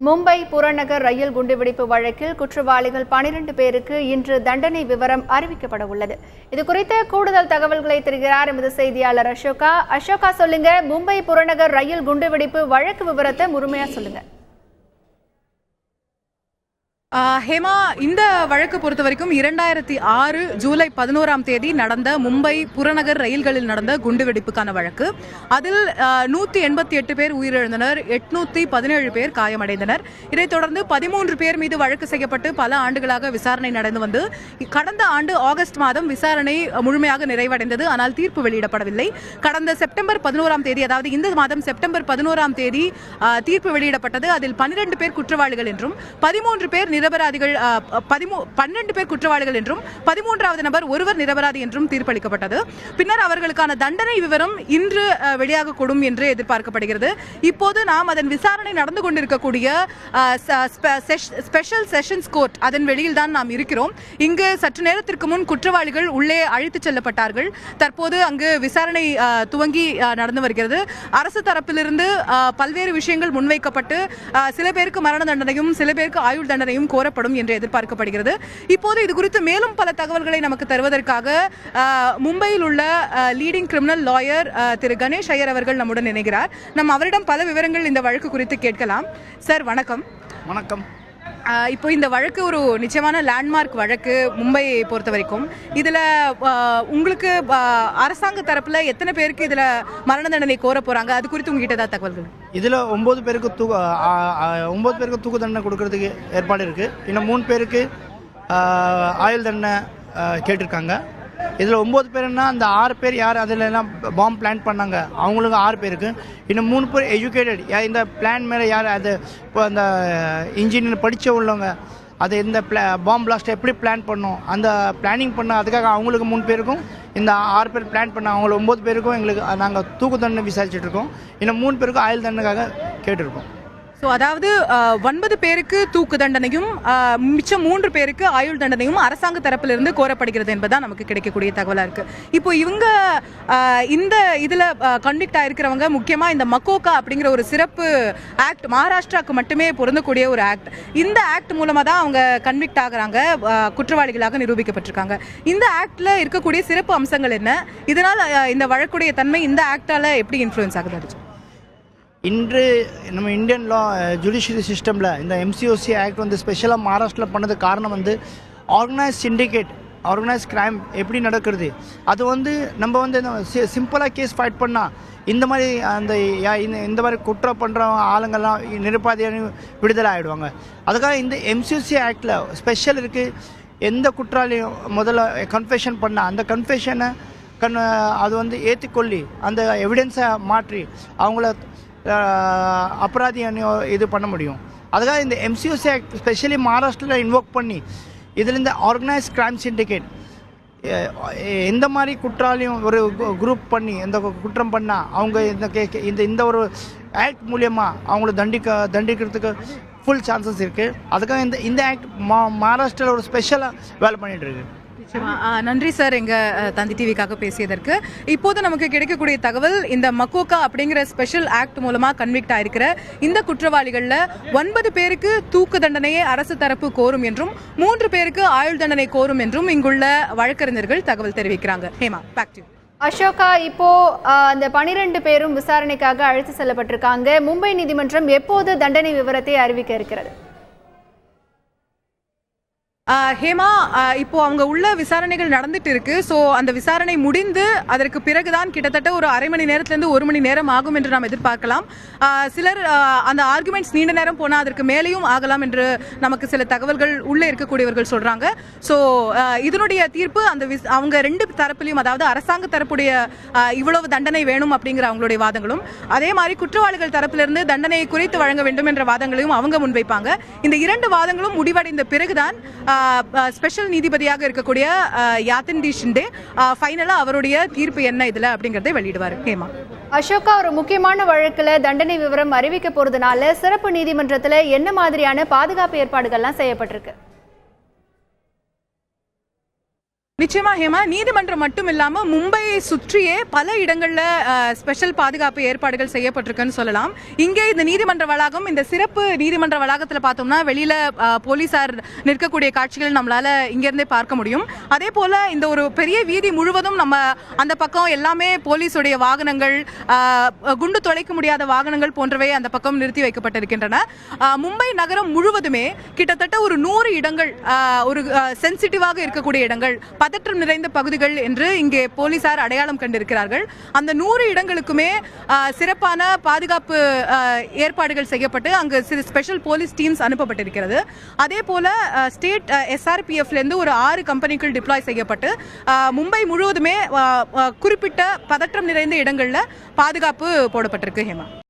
மும்பை புறநகர் ரயில் குண்டுவெடிப்பு வழக்கில் குற்றவாளிகள் 12 பேருக்கு இன்று தண்டனை விவரம் அறிவிக்கப்பட உள்ளது. இது குறித்த கூடுதல் தகவல்களை தருகிறார் எமது செய்தியாளர் அசோகா. அசோகா, சொல்லுங்க, மும்பை புறநகர் ரயில் குண்டுவெடிப்பு வழக்கு விவரத்தை முழுமையா சொல்லுங்க. ஹேமா, இந்த வழக்கு பொறுத்த வரைக்கும் 2006 ஜூலை 11 நடந்த மும்பை புறநகர் ரயில்களில் நடந்த குண்டுவெடிப்புக்கான வழக்கு. அதில் 188 பேர் உயிரிழந்தனர், 817 பேர் காயமடைந்தனர். இதைத் தொடர்ந்து 13 பேர் மீது வழக்கு செய்யப்பட்டு பல ஆண்டுகளாக விசாரணை நடந்து வந்து கடந்த ஆண்டு ஆகஸ்ட் மாதம் விசாரணை முழுமையாக நிறைவடைந்தது. ஆனால் தீர்ப்பு வெளியிடப்படவில்லை. கடந்த செப்டம்பர் 11 அதாவது இந்த மாதம் செப்டம்பர் 11 தீர்ப்பு வெளியிடப்பட்டது. அதில் 12 பேர் குற்றவாளிகள் என்றும் 13 பேர் நிரபராதிகள் 12 பேர் குற்றவாளிகள் என்றும் 13வது நபர் ஒருவர் நிரபராதி என்றும் தீர்ப்பளிக்கப்பட்டது. பின்னர் அவர்களுக்கான தண்டனை விவரம் இன்று வெளியாகக்கூடும் என்று எதிர்பார்க்கப்படுகிறது. இப்போது நாம் அதன் விசாரணை நடந்து கொண்டிருக்கக்கூடிய ஸ்பெஷல் செஷன்ஸ் கோர்ட் அதன் வெளியில் தான் நாம் இருக்கிறோம். இங்கு சற்று நேரத்திற்கு முன் குற்றவாளிகள் உள்ளே அழைத்துச் செல்லப்பட்டார்கள். தற்போது அங்கு விசாரணை துவங்கி நடந்து வருகிறது. அரசு தரப்பிலிருந்து பல்வேறு விஷயங்கள் முன்வைக்கப்பட்டு சில பேருக்கு மரண தண்டனையும் சில பேருக்கு ஆயுள் தண்டனையும் கோரப்படும் என்று எதிர்பார்க்கப்படுகிறது. இப்போது இது குறித்து மேலும் பல தகவல்களை நமக்கு தருவதற்காக மும்பையில் உள்ள லீடிங் கிரிமினல் லாயர் திரு கணேஷ் ஐயர் அவர்கள் நம்முடன் இணைகிறார். நம்ம அவரிடம் பல விவரங்கள் இந்த வழக்கு குறித்து கேட்கலாம். சார், வணக்கம். வணக்கம். இப்போ இந்த வழக்கு ஒரு நிச்சயமான லேண்ட்மார்க் வழக்கு மும்பையை பொறுத்த வரைக்கும். இதில் உங்களுக்கு அரசாங்க தரப்பில் எத்தனை பேருக்கு இதில் மரண தண்டனை கோர போகிறாங்க, அது குறித்து உங்ககிட்ட ஏதாவது தகவல்கள்? இதில் 9 பேருக்கு தூக்கு தண்டனை கொடுக்கறதுக்கு ஏற்பாடு இருக்குது. இன்னும் 3 பேருக்கு ஆயுள் தண்டனை கேட்டிருக்காங்க. இதில் 9 பேருன்னா அந்த 6 பேர் யார் அதில் எல்லாம் பாம்பு பிளான் பண்ணாங்க, அவங்களுக்கு 6 பேருக்கு. இன்னும் 3 பேர் எஜுகேட்டட், இந்த பிளான் மேலே யார் அது இப்போ அந்த இன்ஜினியர் படித்த உள்ளவங்க, அது இந்த பாம்பு பிளாஸ்ட் எப்படி பிளான் பண்ணோம் அந்த பிளானிங் பண்ண, அதுக்காக அவங்களுக்கு 3 பேருக்கும் இந்த 6 பேர் பிளான் பண்ண அவங்களுக்கு 9 பேருக்கும் எங்களுக்கு நாங்கள் தூக்கு தண்டனை விசாரிச்சுட்டு இருக்கோம். இன்னும் 3 பேருக்கும் ஆயுள் தண்டனைக்காக கேட்டிருக்கோம். ஸோ அதாவது 9 பேருக்கு தூக்கு தண்டனையும் மிச்சம் 3 பேருக்கு ஆயுள் தண்டனையும் அரசாங்க தரப்பிலிருந்து கோரப்படுகிறது என்பதுதான் நமக்கு கிடைக்கக்கூடிய தகவலாக இருக்குது. இப்போ இவங்க இந்த இதில் கன்விக்ட் ஆகிருக்கிறவங்க முக்கியமாக இந்த மக்கோக்கா அப்படிங்கிற ஒரு சிறப்பு ஆக்ட், மகாராஷ்டிராவுக்கு மட்டுமே பொருந்தக்கூடிய ஒரு ஆக்ட். இந்த ஆக்ட் மூலமாக தான் அவங்க கன்விக்ட் ஆகுறாங்க, குற்றவாளிகளாக நிரூபிக்கப்பட்டிருக்காங்க. இந்த ஆக்டில் இருக்கக்கூடிய சிறப்பு அம்சங்கள் என்ன? இதனால் இந்த வழக்குடைய தன்மை இந்த ஆக்டால் எப்படி இன்ஃப்ளூயன்ஸ் ஆகுது? இன்று நம்ம இந்தியன் லா ஜுடிஷியரி சிஸ்டமில் இந்த எம்சிஓசி ஆக்ட் வந்து ஸ்பெஷலாக மகாராஷ்டிராவில் பண்ணது காரணம் வந்து ஆர்கனைஸ் சிண்டிகேட், ஆர்கனைஸ் கிரைம் எப்படி நடக்கிறது, அது வந்து நம்ம வந்து சிம்பிளாக கேஸ் ஃபைட் பண்ணால் இந்த மாதிரி இந்த மாதிரி குற்றம் பண்ணுற ஆளுங்கள்லாம் நிரபராதியாக விடுதலை ஆகிடுவாங்க. அதுக்காக இந்த எம்சிஓசி ஆக்டில் ஸ்பெஷல் இருக்குது. எந்த குற்றாலையும் முதல்ல கன்ஃபெஷன் பண்ணால் அந்த கன்ஃபெஷனை அது வந்து ஏற்றுக்கொள்ளி அந்த எவிடன்ஸை மாற்றி அவங்கள அபராதி இது பண்ண முடியும். அதுக்காக இந்த எம்சிஓசி ஆக்ட் ஸ்பெஷலி மகாராஷ்டிராவில் இன்வோக் பண்ணி இதில் இந்த ஆர்கனைஸ் கிரைம் சிண்டிகேட் எந்த மாதிரி குற்றாலையும் ஒரு குரூப் பண்ணி இந்த குற்றம் பண்ணால் அவங்க இந்த ஒரு ஆக்ட் மூலியமாக அவங்கள தண்டிக்கிறதுக்கு ஃபுல் சான்சஸ் இருக்குது. அதுக்காக இந்த ஆக்ட் மகாராஷ்டிராவில் ஒரு ஸ்பெஷலாக வேலை பண்ணிகிட்டு இருக்கு. நன்றி சார், எங்கள் தந்தி டிவிக்காக பேசியதற்கு. இப்போது நமக்கு கிடைக்கக்கூடிய தகவல், இந்த மக்கோக்கா அப்படிங்கிற ஸ்பெஷல் ஆக்ட் மூலமாக கன்விக்ட் ஆயிருக்கிற இந்த குற்றவாளிகளில் 9 பேருக்கு தூக்கு தண்டனையை அரசு தரப்பு கோரும் என்றும் 3 பேருக்கு ஆயுள் தண்டனை கோரும் என்றும் இங்குள்ள வழக்கறிஞர்கள் தகவல் தெரிவிக்கிறாங்க. Hema, back to you. Ashoka, இப்போ அந்த 12 பேரும் விசாரணைக்காக அழைத்து செல்லப்பட்டிருக்காங்க. மும்பை நீதிமன்றம் எப்போது தண்டனை விவரத்தை அறிவிக்க இருக்கிறது? ஹேமா, இப்போ அவங்க உள்ள விசாரணைகள் நடந்துட்டு இருக்கு. ஸோ அந்த விசாரணை முடிந்து அதற்கு பிறகுதான் கிட்டத்தட்ட ஒரு அரை மணி நேரத்திலிருந்து 1 மணி நேரம் ஆகும் என்று நாம் எதிர்பார்க்கலாம். சிலர் அந்த ஆர்குமெண்ட்ஸ் நீண்ட நேரம் போனால் அதற்கு மேலேயும் ஆகலாம் என்று நமக்கு சில தகவல்கள் உள்ளே இருக்கக்கூடியவர்கள் சொல்றாங்க. ஸோ இதனுடைய தீர்ப்பு அவங்க 2 தரப்பிலையும், அதாவது அரசாங்க தரப்புடைய இவ்வளவு தண்டனை வேணும் அப்படிங்கிற அவங்களுடைய வாதங்களும், அதே மாதிரி குற்றவாளிகள் தரப்பிலிருந்து தண்டனையை குறைத்து வழங்க வேண்டும் என்ற வாதங்களையும் அவங்க முன்வைப்பாங்க. இந்த 2 வாதங்களும் முடிவடைந்த பிறகுதான் ஸ்பெஷல் நீதிபதியாக இருக்கக்கூடிய யாத்தின் ஷிண்டே ஃபைனலா அவருடைய தீர்ப்பு என்ன இதுல அப்படிங்கறதை வெளியிடுவார். ஹேமா. அசோகா, ஒரு முக்கியமான வழக்குல தண்டனை விவரம் அறிவிக்க போறதுனால சிறப்பு நீதிமன்றத்துல என்ன மாதிரியான பாதுகாப்பு ஏற்பாடுகள்லாம் செய்யப்பட்டிருக்கு? நிச்சயமா ஹேமா, நீதிமன்றம் மட்டும் இல்லாம மும்பையை சுற்றியே பல இடங்கள்ல ஸ்பெஷல் பாதுகாப்பு ஏற்பாடுகள் செய்யப்பட்டிருக்குன்னு சொல்லலாம். இங்கே இந்த நீதிமன்ற வளாகம், இந்த சிறப்பு நீதிமன்ற வளாகத்துல பார்த்தோம்னா வெளியில போலீசார் நிற்கக்கூடிய காட்சிகள் நம்மளால இங்க இருந்தே பார்க்க முடியும். அதே போல இந்த ஒரு பெரிய வீதி முழுவதும் நம்ம அந்த பக்கம் எல்லாமே போலீஸுடைய வாகனங்கள், குண்டு தொலைக்க முடியாத வாகனங்கள் போன்றவை அந்த பக்கம் நிறுத்தி வைக்கப்பட்டிருக்கின்றன. மும்பை நகரம் முழுவதுமே கிட்டத்தட்ட ஒரு 100 இடங்கள், ஒரு சென்சிட்டிவாக இருக்கக்கூடிய இடங்கள், பதற்றம் நிறைந்த பகுதிகள் என்று இங்கே போலீசார் அடையாளம் கண்டிருக்கிறார்கள். அந்த 100 இடங்களுக்குமே சிறப்பான பாதுகாப்பு ஏற்பாடுகள் செய்யப்பட்டு அங்கு ஸ்பெஷல் போலீஸ் டீம்ஸ் அனுப்பப்பட்டிருக்கிறது. அதே போல ஸ்டேட் SRPFல இருந்து ஒரு 6 கம்பெனிகள் டிப்ளாய் செய்யப்பட்டு மும்பை முழுவதுமே குறிப்பிட்ட பதற்றம் நிறைந்த இடங்கள்ல பாதுகாப்பு போடப்பட்டிருக்கு ஹேமா.